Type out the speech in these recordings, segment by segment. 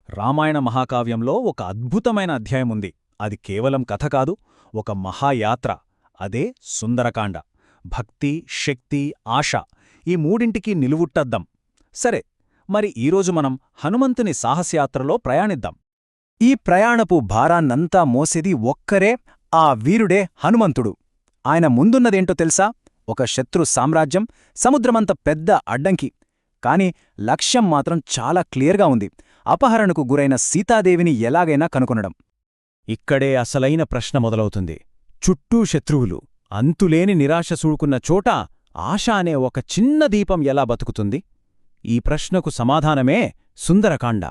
రామాయణ మహాకావ్యంలో ఒక అద్భుతమైన అధ్యాయముంది. అది కేవలం కథ కాదు, ఒక మహాయాత్ర. అదే సుందరకాండ. భక్తి, శక్తి, ఆశ ఈ మూడింటికి నిలువుట్టద్దం. సరే, మరి ఈరోజు మనం హనుమంతుని సాహసయాత్రలో ప్రయాణిద్దాం. ఈ ప్రయాణపు భారాన్నంతా మోసేది ఒక్కరే, ఆ వీరుడే హనుమంతుడు. ఆయన ముందున్నదేంటో తెలుసా? ఒక శత్రు సామ్రాజ్యం, సముద్రమంత పెద్ద అడ్డంకి. కాని లక్ష్యం మాత్రం చాలా క్లియర్గా ఉంది: అపహరణకు గురైన సీతాదేవిని ఎలాగైనా కనుకొనడం. ఇక్కడే అసలైన ప్రశ్న మొదలవుతుంది. చుట్టూ శత్రువులు, అంతులేని నిరాశ సూడుకున్న చోట ఆశ అనే ఒక చిన్న దీపం ఎలా బతుకుతుంది? ఈ ప్రశ్నకు సమాధానమే సుందరకాండ.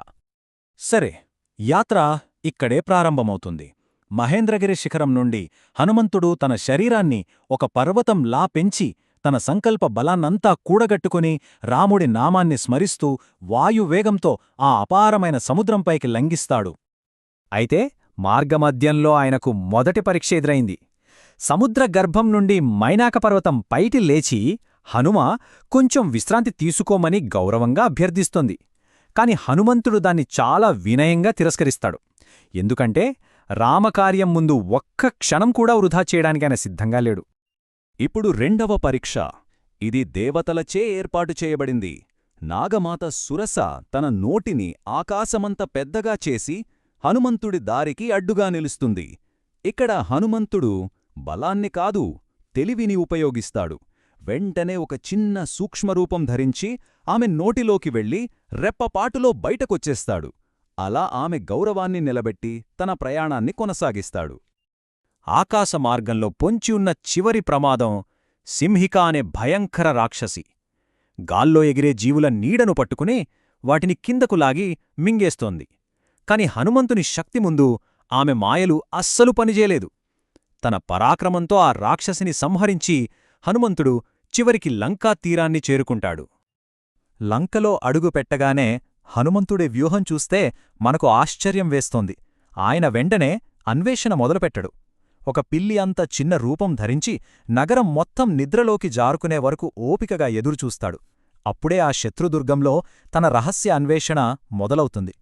సరే, యాత్ర ఇక్కడే ప్రారంభమవుతుంది. మహేంద్రగిరి శిఖరం నుండి హనుమంతుడు తన శరీరాన్ని ఒక పర్వతంలా పెంచి, తన సంకల్ప బలాన్నంతా కూడగట్టుకుని రాముడి నామాన్ని స్మరిస్తూ వాయువేగంతో ఆ అపారమైన సముద్రంపైకి లంఘిస్తాడు. అయితే మార్గమధ్యంలో ఆయనకు మొదటి పరీక్ష ఎదురైంది. సముద్రగర్భం నుండి మైనాకపర్వతం పైటి లేచి హనుమ కొంచెం విశ్రాంతి తీసుకోమని గౌరవంగా అభ్యర్థిస్తోంది. కాని హనుమంతుడు దాన్ని చాలా వినయంగా తిరస్కరిస్తాడు. ఎందుకంటే రామకార్యం ముందు ఒక్క క్షణం కూడా వృధా చేయడానికైన సిద్ధంగా లేడు. ఇప్పుడు రెండవ పరీక్ష. ఇది దేవతలచే ఏర్పాటు చేయబడింది. నాగమాత సురస తన నోటిని ఆకాశమంత పెద్దగా చేసి హనుమంతుడి దారికి అడ్డుగా నిలుస్తుంది. ఇక్కడ హనుమంతుడు బలాన్ని కాదు, తెలివిని ఉపయోగిస్తాడు. వెంటనే ఒక చిన్న సూక్ష్మరూపం ధరించి ఆమె నోటిలోకి వెళ్ళి రెప్పపాటులో బయటకొచ్చేస్తాడు. అలా ఆమె గౌరవాన్ని నిలబెట్టి తన ప్రయాణాన్ని కొనసాగిస్తాడు. ఆకాశమార్గంలో పొంచివున్న చివరి ప్రమాదం సింహిక అనే భయంకర రాక్షసి. గాల్లో ఎగిరే జీవుల నీడను పట్టుకుని వాటిని కిందకు లాగి మింగేస్తోంది. కాని హనుమంతుని శక్తి ముందు ఆమె మాయలు అస్సలు పనిచేయలేదు. తన పరాక్రమంతో ఆ రాక్షసిని సంహరించి హనుమంతుడు చివరికి లంకా తీరాన్ని చేరుకుంటాడు. లంకలో అడుగుపెట్టగానే హనుమంతుడి వ్యూహం చూస్తే మనకు ఆశ్చర్యం వేస్తోంది. ఆయన వెంటనే అన్వేషణ మొదలుపెట్టడు. ఒక పిల్లి అంత చిన్న రూపం ధరించి నగరం మొత్తం నిద్రలోకి జారుకునే వరకు ఓపికగా ఎదురుచూస్తాడు. అప్పుడే ఆ శత్రుదుర్గంలో తన రహస్య అన్వేషణ మొదలవుతుంది.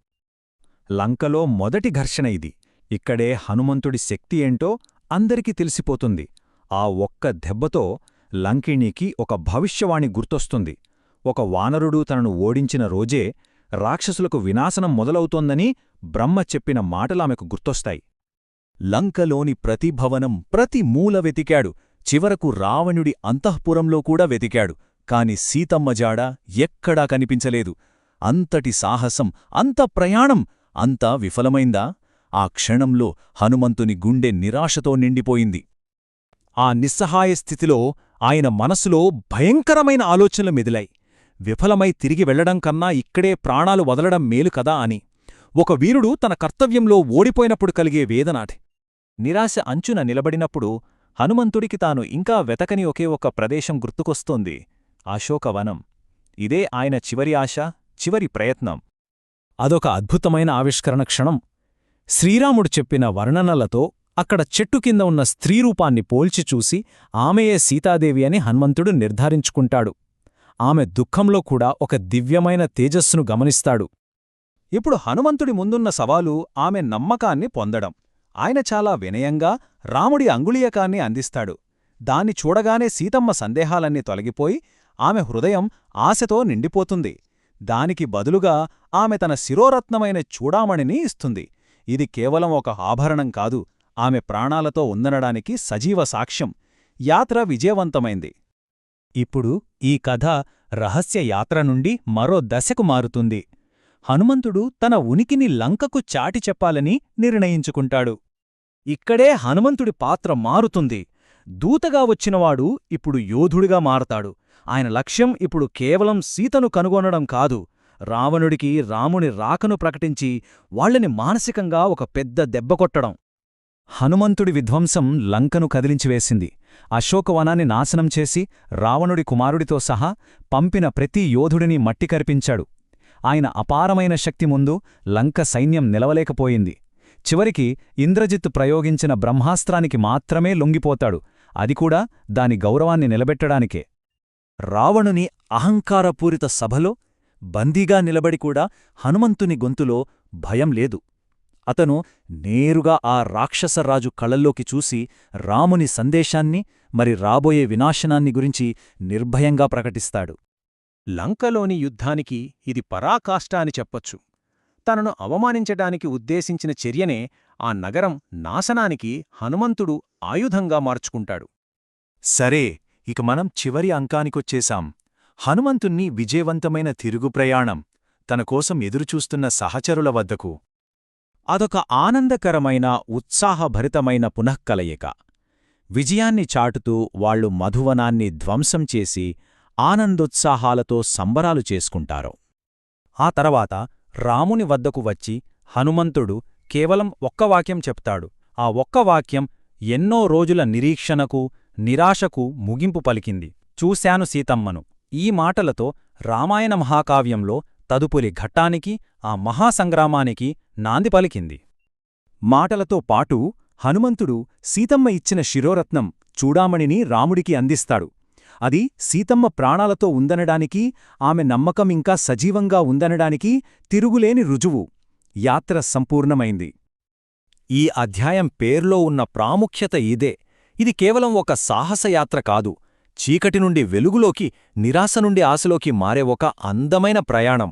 లంకలో మొదటి ఘర్షణ ఇది. ఇక్కడే హనుమంతుడి శక్తి ఏంటో అందరికీ తెలిసిపోతుంది. ఆ ఒక్క దెబ్బతో లంకిణికి ఒక భవిష్యవాణి గుర్తొస్తుంది. ఒక వానరుడు తనను ఓడించిన రోజే రాక్షసులకు వినాశనం మొదలవుతోందని బ్రహ్మ చెప్పిన మాటలామెకు గుర్తొస్తాయి. లంకలోని ప్రతి భవనం, ప్రతి మూల వెతికాడు. చివరకు రావణుడి అంతఃపురంలో కూడా వెతికాడు. కాని సీతమ్మ జాడ ఎక్కడా కనిపించలేదు. అంతటి సాహసం, అంత ప్రయాణం అంతా విఫలమైందా? ఆ క్షణంలో హనుమంతుని గుండె నిరాశతో నిండిపోయింది. ఆ నిస్సహాయ స్థితిలో ఆయన మనసులో భయంకరమైన ఆలోచనలు మెదిలాయి. విఫలమై తిరిగి వెళ్లడం కన్నా ఇక్కడే ప్రాణాలు వదలడం మేలు కదా అని. ఒక వీరుడు తన కర్తవ్యంలో ఓడిపోయినప్పుడు కలిగే వేదనాటి. నిరాశ అంచున నిలబడినప్పుడు హనుమంతుడికి తాను ఇంకా వెతకని ఒకే ఒక ప్రదేశం గుర్తుకొస్తోంది: అశోకవనం. ఇదే ఆయన చివరి ఆశ, చివరి ప్రయత్నం. అదొక అద్భుతమైన ఆవిష్కరణ క్షణం. శ్రీరాముడు చెప్పిన వర్ణనలతో అక్కడ చెట్టు కింద ఉన్న స్త్రీరూపాన్ని పోల్చి చూసి ఆమెయే సీతాదేవి అని హనుమంతుడు నిర్ధారించుకుంటాడు. ఆమె దుఃఖంలో కూడా ఒక దివ్యమైన తేజస్సును గమనిస్తాడు. ఇప్పుడు హనుమంతుడి ముందున్న సవాలు ఆమె నమ్మకాన్ని పొందడం. ఆయన చాలా వినయంగా రాముడి అంగుళీయకాన్ని అందిస్తాడు. దాన్ని చూడగానే సీతమ్మ సందేహాలన్నీ తొలగిపోయి ఆమె హృదయం ఆశతో నిండిపోతుంది. దానికి బదులుగా ఆమె తన శిరోరత్నమైన చూడామణిని ఇస్తుంది. ఇది కేవలం ఒక ఆభరణం కాదు, ఆమె ప్రాణాలతో ఉందనడానికి సజీవ సాక్ష్యం. యాత్ర విజయవంతమైంది. ఇప్పుడు ఈ కథ రహస్య యాత్ర నుండి మరో దశకు మారుతుంది. హనుమంతుడు తన ఉనికిని లంకకు చాటి చెప్పాలని నిర్ణయించుకుంటాడు. ఇక్కడే హనుమంతుడి పాత్ర మారుతుంది. దూతగా వచ్చినవాడు ఇప్పుడు యోధుడిగా మారతాడు. ఆయన లక్ష్యం ఇప్పుడు కేవలం సీతను కనుగొనడం కాదు, రావణుడికి రాముని రాకను ప్రకటించి వాళ్లని మానసికంగా ఒక పెద్ద దెబ్బకొట్టడం. హనుమంతుడి విధ్వంసం లంకను కదిలించివేసింది. అశోకవనాన్ని నాశనం చేసి రావణుడి కుమారుడితో సహా పంపిన ప్రతి యోధుడిని మట్టి కరిపించాడు. ఆయన అపారమైన శక్తి ముందు లంక సైన్యం నిలవలేకపోయింది. చివరికి ఇంద్రజిత్తు ప్రయోగించిన బ్రహ్మాస్త్రానికి మాత్రమే లొంగిపోతాడు. అది కూడా దాని గౌరవాన్ని నిలబెట్టడానికే. రావణుని అహంకారపూరిత సభలో బందీగా నిలబడికూడా హనుమంతుని గొంతులో భయం లేదు. అతను నేరుగా ఆ రాక్షసరాజు కళల్లోకి చూసి రాముని సందేశాన్ని మరి రాబోయే వినాశనాన్ని గురించి నిర్భయంగా ప్రకటిస్తాడు. లంకలోని యుద్ధానికి ఇది పరాకాష్ట అని చెప్పొచ్చు. తనను అవమానించటానికి ఉద్దేశించిన చర్యనే ఆ నగరం నాశనానికి హనుమంతుడు ఆయుధంగా మార్చుకుంటాడు. సరే, ఇక మనం చివరి అంకానికొచ్చేశాం. హనుమంతుణ్ణి విజయవంతమైన తిరుగు ప్రయాణం తనకోసం ఎదురుచూస్తున్న సహచరుల వద్దకు. అదొక ఆనందకరమైన ఉత్సాహభరితమైన పునఃకలయిక. విజయాన్ని చాటుతూ వాళ్లు మధువనాన్ని ధ్వంసం చేసి ఆనందోత్సాహాలతో సంబరాలు చేసుకుంటారు. ఆ తర్వాత రాముని వద్దకు వచ్చి హనుమంతుడు కేవలం ఒక్క వాక్యం చెప్తాడు. ఆ ఒక్క వాక్యం ఎన్నో రోజుల నిరీక్షణకు, నిరాశకు ముగింపు పలికింది. చూశాను సీతమ్మను. ఈ మాటలతో రామాయణ మహాకావ్యంలో తదుపరి ఘట్టానికి, ఆ మహాసంగ్రామానికి నాంది పలికింది. మాటలతో పాటు హనుమంతుడు సీతమ్మ ఇచ్చిన శిరోరత్నం చూడామణిని రాముడికి అందిస్తాడు. అది సీతమ్మ ప్రాణాలతో ఉందనడానికి, ఆమె నమ్మకం ఇంకా సజీవంగా ఉందనడానికి తిరుగులేని రుజువు. యాత్ర సంపూర్ణమైంది. ఈ అధ్యాయం పేర్లో ఉన్న ప్రాముఖ్యత ఇదే. ఇది కేవలం ఒక సాహసయాత్ర కాదు, చీకటి నుండి వెలుగులోకి, నిరాశ నుండి ఆశలోకి మారే ఒక అందమైన ప్రయాణం.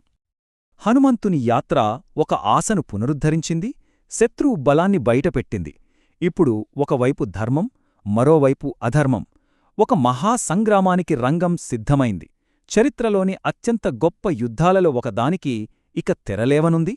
హనుమంతుని యాత్ర ఒక ఆశను పునరుద్ధరించింది, శత్రువు బలాన్ని బయటపెట్టింది. ఇప్పుడు ఒకవైపు ధర్మం, మరోవైపు అధర్మం, ఒక మహాసంగ్రామానికి రంగం సిద్ధమైంది. చరిత్రలోని అత్యంత గొప్ప యుద్ధాలలో ఒకదానికి ఇక తెరలేవనుంది.